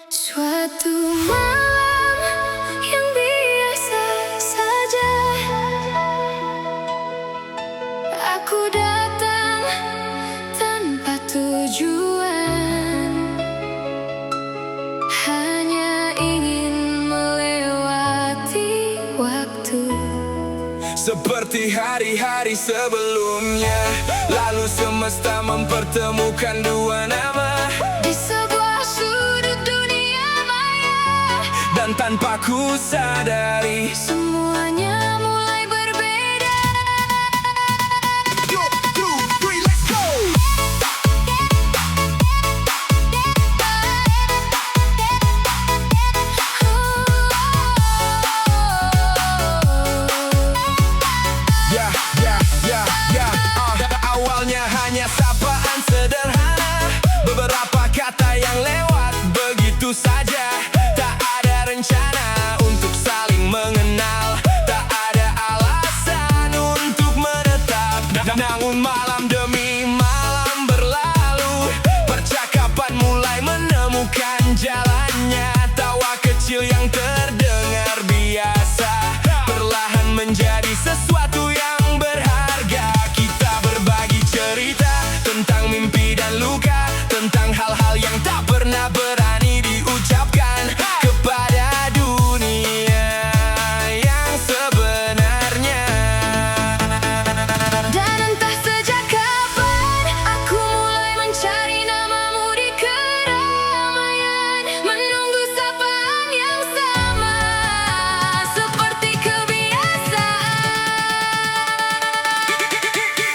Suatu malam yang biasa saja, aku datang tanpa tujuan, hanya ingin melewati waktu. Seperti hari-hari sebelumnya, lalu semesta mempertemukan dua nama Di sebuah sudut dunia maya, dan tanpa ku sadari semuanya mulai berbeda. 1, 2, 3, let's go! Awalnya hanya sapaan sederhana, beberapa kata yang lewat begitu saja. Tak ada rencana untuk saling mengenal, tak ada alasan untuk menetap. Namun malam demi malam berlalu, percakapan mulai menemukan jalannya. Tawa kecil yang terdengar biasa perlahan menjadi sesuatu yang berharga. Kita berbagi cerita tentang mimpi dan luka, tentang hal-hal yang tak pernah berani diucapkan kepada dunia yang sebenarnya. Dan entah sejak kapan aku mulai mencari namamu di keramaian, menunggu sapaan yang sama seperti kebiasaan.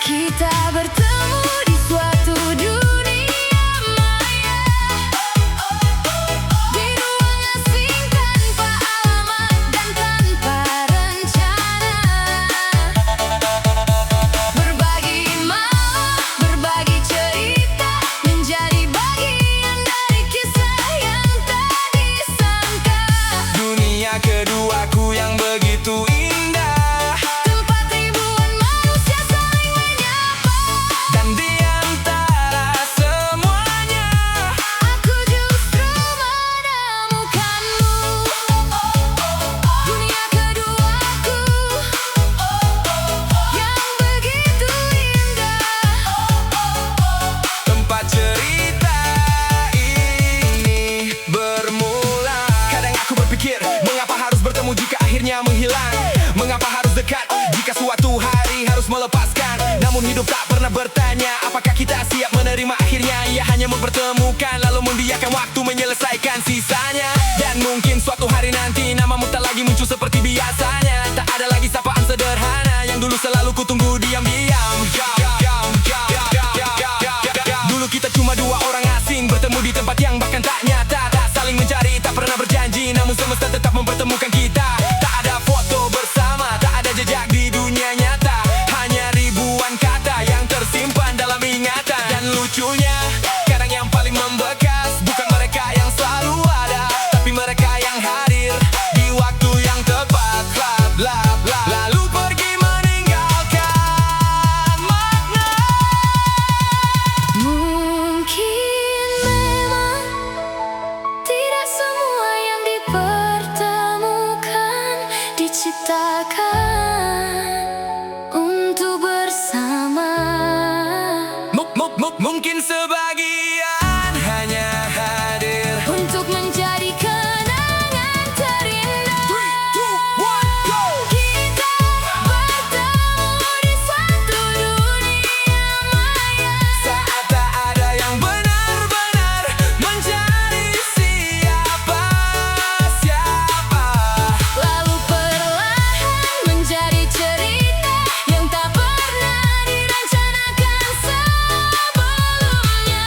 Kita bertemu di suatu dunia maya, di ruang asing tanpa alamat dan tanpa rencana. Berbagi malam, berbagi cerita, menjadi bagian dari kisah yang tak disangka. Dunia keduaku yang begitu indah, Tempat ribuan manusia saling menyapa, dan di antara semuanya aku justru menemukanmu. Dunia keduaku yang begitu indah. tempat cerita ini bermula. Kadang aku berpikir, mengapa harus bertemu jika akhirnya menghilang? Mengapa harus dekat jika suatu hari harus melepaskan? Namun hidup tak pernah bertanya, apakah kita siap menerima akhirnya? Ia hanya mempertemukan lalu membiarkan waktu menyelesaikan sisanya. Dan mungkin suatu hari nanti namamu tak lagi muncul seperti biasanya. Tak ada lagi sapaan sederhana yang dulu selalu kutunggu diam-diam. Dulu kita cuma dua orang asing bertemu di tempat yang bahkan tak nyata. Tak saling mencari, tak pernah berjanji, namun semesta tetap mempertemukan kita. Tak ada foto bersama, tak ada jejak di dunia nyata, hanya ribuan kata yang tersimpan dalam ingatan. Dan lucunya, kadang yang paling membekas bukan mereka yang selalu ada, tapi mereka yang hadir di waktu yang tepat. Bla bla bla, lalu pergi meninggalkan makna. Mungkin memang tidak semua yang dipertemukan diciptakan untuk bersama. Mungkin sebagian hanya hadir Untuk menjadi kenangan terindah. 3, 2, 1, go! Kita bertemu di suatu dunia maya, Saat tak ada yang benar-benar mencari siapa. lalu perlahan menjadi cerita yang tak pernah direncanakan sebelumnya.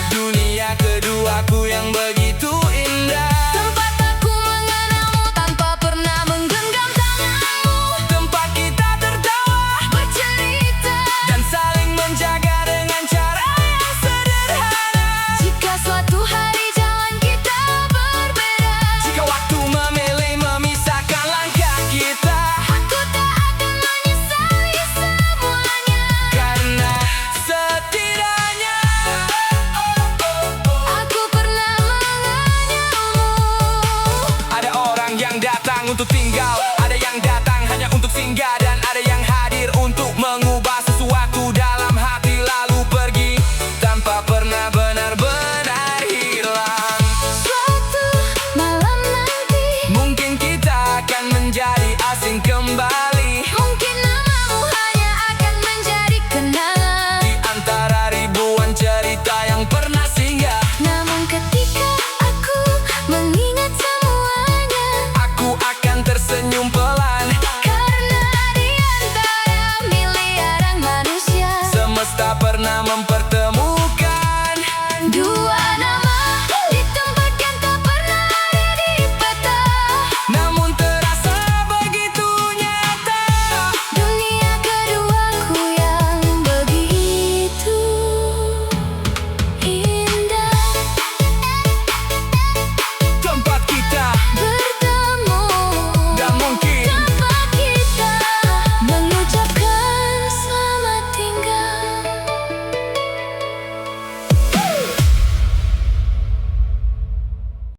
Dunia keduaku yang begitu indah, Tempat aku mengenalmu tanpa pernah menggenggam tanganmu, tempat kita tertawa bercerita dan saling menjaga dengan cara yang sederhana. jika suatu hari jalan kita berbeda. Jika waktu memilih memisahkan langkah kita, Aku tak akan menyesali semuanya, karena setidaknya aku pernah untuk tinggal